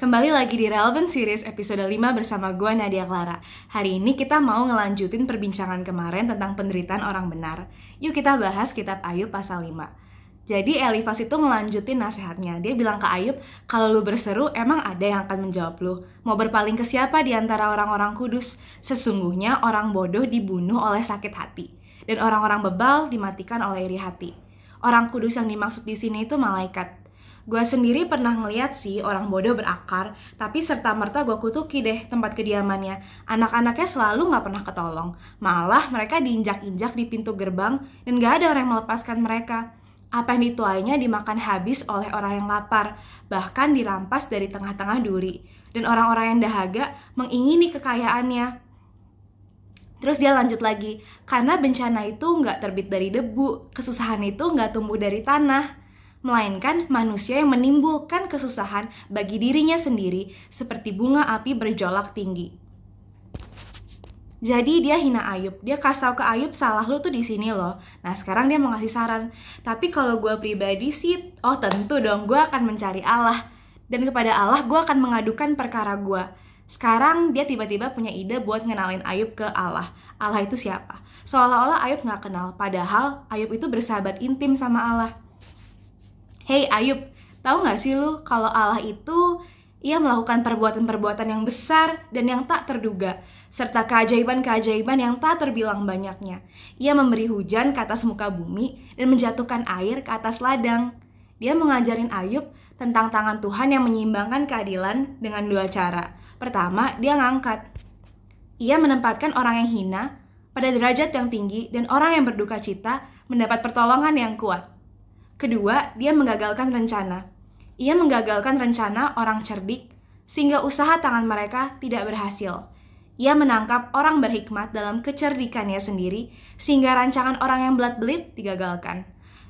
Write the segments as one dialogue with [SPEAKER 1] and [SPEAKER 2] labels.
[SPEAKER 1] Kembali lagi di Relevant Series episode 5 bersama gue Nadia Clara. Hari ini kita mau ngelanjutin perbincangan kemarin tentang penderitaan orang benar. Yuk kita bahas kitab Ayub pasal 5. Jadi Elifas itu ngelanjutin nasihatnya. Dia bilang ke Ayub, kalau lu berseru emang ada yang akan menjawab lu. Mau berpaling ke siapa di antara orang-orang kudus? Sesungguhnya orang bodoh dibunuh oleh sakit hati. Dan orang-orang bebal dimatikan oleh iri hati. Orang kudus yang dimaksud di sini itu malaikat. Gue sendiri pernah ngeliat sih orang bodoh berakar, tapi serta-merta gue kutuki deh tempat kediamannya. Anak-anaknya selalu gak pernah ketolong. Malah mereka diinjak-injak di pintu gerbang dan gak ada orang yang melepaskan mereka. Apa yang dituainya dimakan habis oleh orang yang lapar, bahkan dirampas dari tengah-tengah duri. Dan orang-orang yang dahaga mengingini kekayaannya. Terus dia lanjut lagi, karena bencana itu gak terbit dari debu, kesusahan itu gak tumbuh dari tanah. Melainkan manusia yang menimbulkan kesusahan bagi dirinya sendiri seperti bunga api berjolak tinggi. Jadi dia hina Ayub, dia kasih tahu ke Ayub salah lu tuh di sini loh. Nah sekarang dia mau ngasih saran. Tapi kalau gue pribadi sih, tentu dong gue akan mencari Allah. Dan kepada Allah gue akan mengadukan perkara gue. Sekarang dia tiba-tiba punya ide buat ngenalin Ayub ke Allah. Allah itu siapa? Seolah-olah Ayub gak kenal, padahal Ayub itu bersahabat intim sama Allah. Hey Ayub, tahu gak sih lu kalau Allah itu ia melakukan perbuatan-perbuatan yang besar dan yang tak terduga, serta keajaiban-keajaiban yang tak terbilang banyaknya. Ia memberi hujan ke atas muka bumi dan menjatuhkan air ke atas ladang. Dia mengajarin Ayub tentang tangan Tuhan yang menyeimbangkan keadilan dengan dua cara. Pertama, dia ngangkat. Ia menempatkan orang yang hina pada derajat yang tinggi dan orang yang berduka cita mendapat pertolongan yang kuat. Kedua, dia menggagalkan rencana. Ia menggagalkan rencana orang cerdik sehingga usaha tangan mereka tidak berhasil. Ia menangkap orang berhikmat dalam kecerdikannya sendiri sehingga rancangan orang yang belat-belit digagalkan.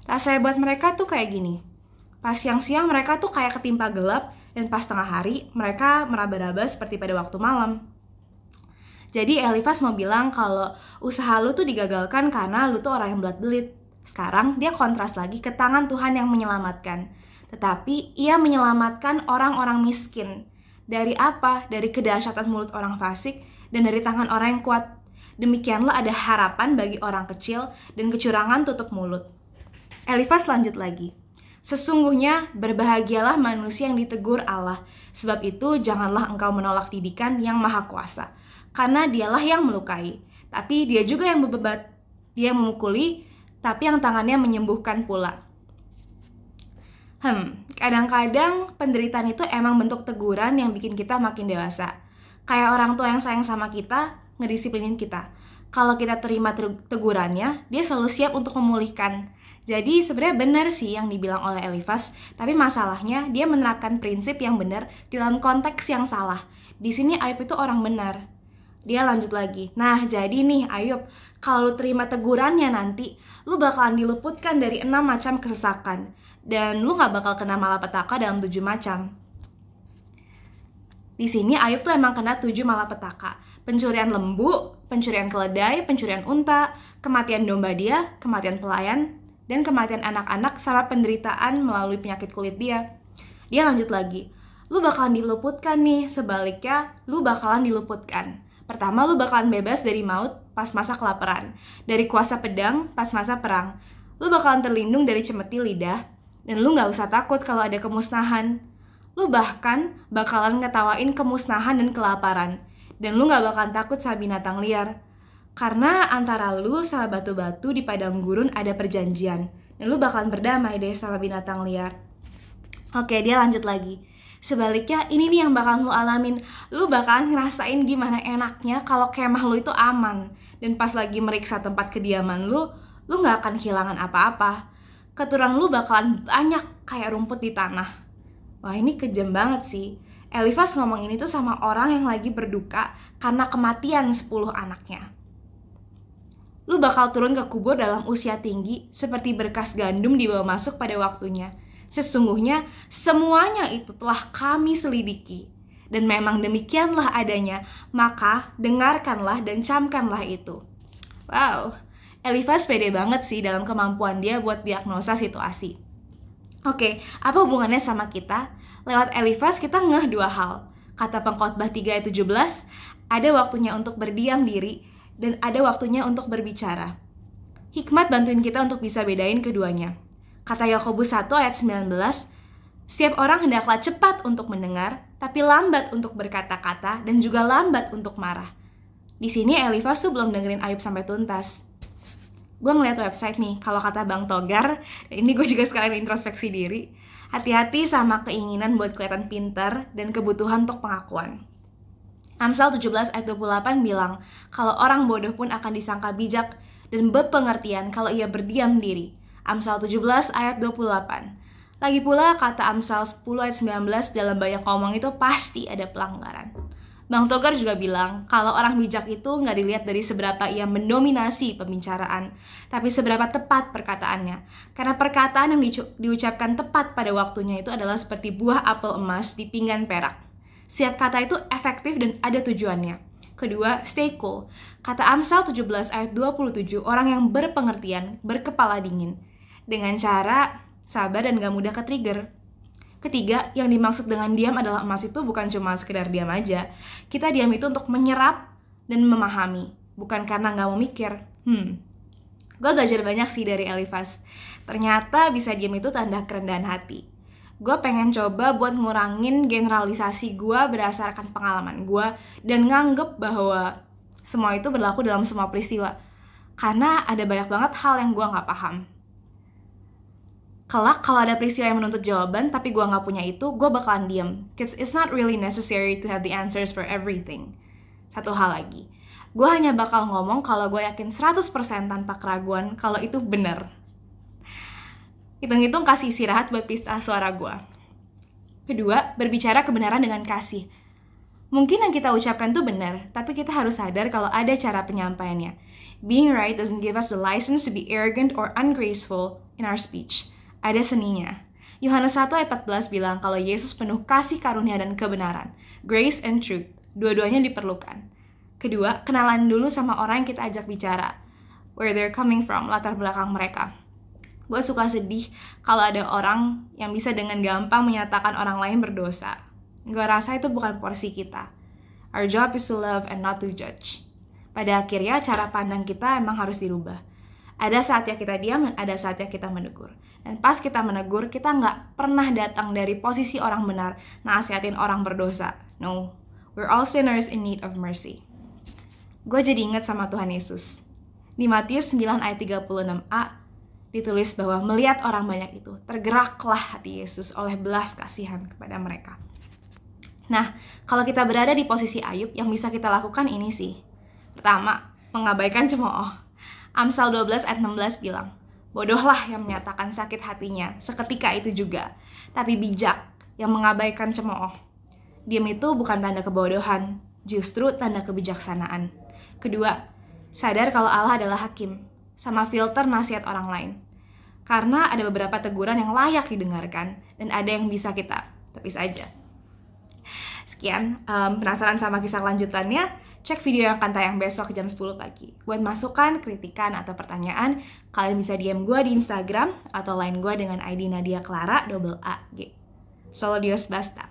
[SPEAKER 1] Rasa hebat mereka tuh kayak gini. Pas siang-siang mereka tuh kayak ketimpa gelap dan pas tengah hari mereka meraba-raba seperti pada waktu malam. Jadi Elifas mau bilang kalau usaha lu tuh digagalkan karena lu tuh orang yang belat-belit. Sekarang dia kontras lagi ke tangan Tuhan yang menyelamatkan. Tetapi ia menyelamatkan orang-orang miskin. Dari apa? Dari kedahsyatan mulut orang fasik dan dari tangan orang yang kuat. Demikianlah ada harapan bagi orang kecil dan kecurangan tutup mulut. Elifas lanjut lagi. Sesungguhnya berbahagialah manusia yang ditegur Allah. Sebab itu janganlah engkau menolak didikan yang maha kuasa. Karena dialah yang melukai. Tapi dia juga yang berbebat. Dia yang memukuli, tapi yang tangannya menyembuhkan pula. Kadang-kadang penderitaan itu emang bentuk teguran yang bikin kita makin dewasa. Kayak orang tua yang sayang sama kita, ngedisiplinin kita. Kalau kita terima tegurannya, dia selalu siap untuk memulihkan. Jadi sebenarnya benar sih yang dibilang oleh Elifas, tapi masalahnya dia menerapkan prinsip yang benar dalam konteks yang salah. Di sini Ayub itu orang benar. Dia lanjut lagi. Nah, jadi nih Ayub, kalau lu terima tegurannya nanti, lu bakalan diluputkan dari 6 macam kesesakan. Dan lu gak bakal kena malapetaka dalam 7 macam. Di sini Ayub tuh emang kena 7 malapetaka. Pencurian lembu, pencurian keledai, pencurian unta, kematian domba dia, kematian pelayan, dan kematian anak-anak sama penderitaan melalui penyakit kulit dia. Dia lanjut lagi. Lu bakalan diluputkan nih, sebaliknya lu bakalan diluputkan. Pertama, lu bakalan bebas dari maut pas masa kelaparan, dari kuasa pedang pas masa perang. Lu bakalan terlindung dari cemeti lidah, dan lu gak usah takut kalau ada kemusnahan. Lu bahkan bakalan ngetawain kemusnahan dan kelaparan, dan lu gak bakalan takut sama binatang liar. Karena antara lu sama batu-batu di padang gurun ada perjanjian, dan lu bakalan berdamai deh sama binatang liar. Oke, dia lanjut lagi. Sebaliknya, ini nih yang bakalan lu alamin. Lu bakalan ngerasain gimana enaknya kalau kemah lu itu aman. Dan pas lagi meriksa tempat kediaman lu gak akan kehilangan apa-apa. Keturunan lu bakalan banyak kayak rumput di tanah. Wah, ini kejam banget sih. Elifas ngomong ini tuh sama orang yang lagi berduka karena kematian 10 anaknya. Lu bakal turun ke kubur dalam usia tinggi seperti berkas gandum dibawa masuk pada waktunya. Sesungguhnya semuanya itu telah kami selidiki. Dan memang demikianlah adanya, maka dengarkanlah dan camkanlah itu. Wow, Elifas pede banget sih dalam kemampuan dia buat diagnosa situasi. Oke, apa hubungannya sama kita? Lewat Elifas kita ngeh dua hal. Kata Pengkhotbah 3 ayat 17, ada waktunya untuk berdiam diri dan ada waktunya untuk berbicara. Hikmat bantuin kita untuk bisa bedain keduanya. Kata Yakobus 1 ayat 19, setiap orang hendaklah cepat untuk mendengar, tapi lambat untuk berkata-kata dan juga lambat untuk marah. Di sini Elifas tuh belum dengerin Ayub sampai tuntas. Gue ngeliat website nih, kalau kata Bang Togar, ini gue juga sekalian introspeksi diri, hati-hati sama keinginan buat kelihatan pintar dan kebutuhan untuk pengakuan. Amsal 17 ayat 28 bilang, kalau orang bodoh pun akan disangka bijak dan berpengertian kalau ia berdiam diri. Amsal 17 ayat 28. Lagi pula kata Amsal 10 ayat 19 dalam banyak ngomong itu pasti ada pelanggaran. Bang Togar juga bilang, kalau orang bijak itu nggak dilihat dari seberapa ia mendominasi pembicaraan, tapi seberapa tepat perkataannya. Karena perkataan yang diucapkan tepat pada waktunya itu adalah seperti buah apel emas di pinggan perak. Setiap kata itu efektif dan ada tujuannya. Kedua, stay cool. Kata Amsal 17 ayat 27, orang yang berpengertian, berkepala dingin. Dengan cara sabar dan gak mudah ke-trigger. Ketiga, yang dimaksud dengan diam adalah emas itu bukan cuma sekedar diam aja. Kita diam itu untuk menyerap dan memahami, bukan karena gak mau mikir. Gue belajar banyak sih dari Elifas. Ternyata bisa diam itu tanda kerendahan hati. Gue pengen coba buat ngurangin generalisasi gue berdasarkan pengalaman gue dan nganggep bahwa semua itu berlaku dalam semua peristiwa. Karena ada banyak banget hal yang gue gak paham. Kelak kalau ada peristiwa yang menuntut jawaban tapi gue gak punya itu, gue bakalan diem. It's not really necessary to have the answers for everything. Satu hal lagi, gue hanya bakal ngomong kalau gue yakin 100% tanpa keraguan kalau itu benar. Hitung-hitung kasih istirahat buat pista suara gue. Kedua, berbicara kebenaran dengan kasih. Mungkin yang kita ucapkan tuh benar, tapi kita harus sadar kalau ada cara penyampaiannya. Being right doesn't give us the license to be arrogant or ungraceful in our speech. Ada seninya. Yohanes 1 ayat 14 bilang kalau Yesus penuh kasih karunia dan kebenaran. Grace and truth. Dua-duanya diperlukan. Kedua, kenalan dulu sama orang yang kita ajak bicara. Where they're coming from, latar belakang mereka. Gue suka sedih kalau ada orang yang bisa dengan gampang menyatakan orang lain berdosa. Gue rasa itu bukan porsi kita. Our job is to love and not to judge. Pada akhirnya, cara pandang kita emang harus dirubah. Ada saatnya kita diam dan ada saatnya kita menegur. Dan pas kita menegur, kita nggak pernah datang dari posisi orang benar, nasihatin orang berdosa. No, we're all sinners in need of mercy. Gue jadi ingat sama Tuhan Yesus. Di Matius 9 ayat 36a, ditulis bahwa melihat orang banyak itu, tergeraklah hati Yesus oleh belas kasihan kepada mereka. Nah, kalau kita berada di posisi Ayub, yang bisa kita lakukan ini sih. Pertama, mengabaikan cemooh. Amsal 12 ayat 16 bilang, bodohlah yang menyatakan sakit hatinya seketika itu juga, tapi bijak yang mengabaikan cemooh. Diam itu bukan tanda kebodohan, justru tanda kebijaksanaan. Kedua, sadar kalau Allah adalah hakim, sama filter nasihat orang lain. Karena ada beberapa teguran yang layak didengarkan, dan ada yang bisa kita tepis aja. Sekian, penasaran sama kisah lanjutannya? Cek video yang akan tayang besok jam 10 pagi. Buat masukan, kritikan, atau pertanyaan, kalian bisa DM gue di Instagram atau line gue dengan ID Nadia Clara, double A G. Solo Dios Basta.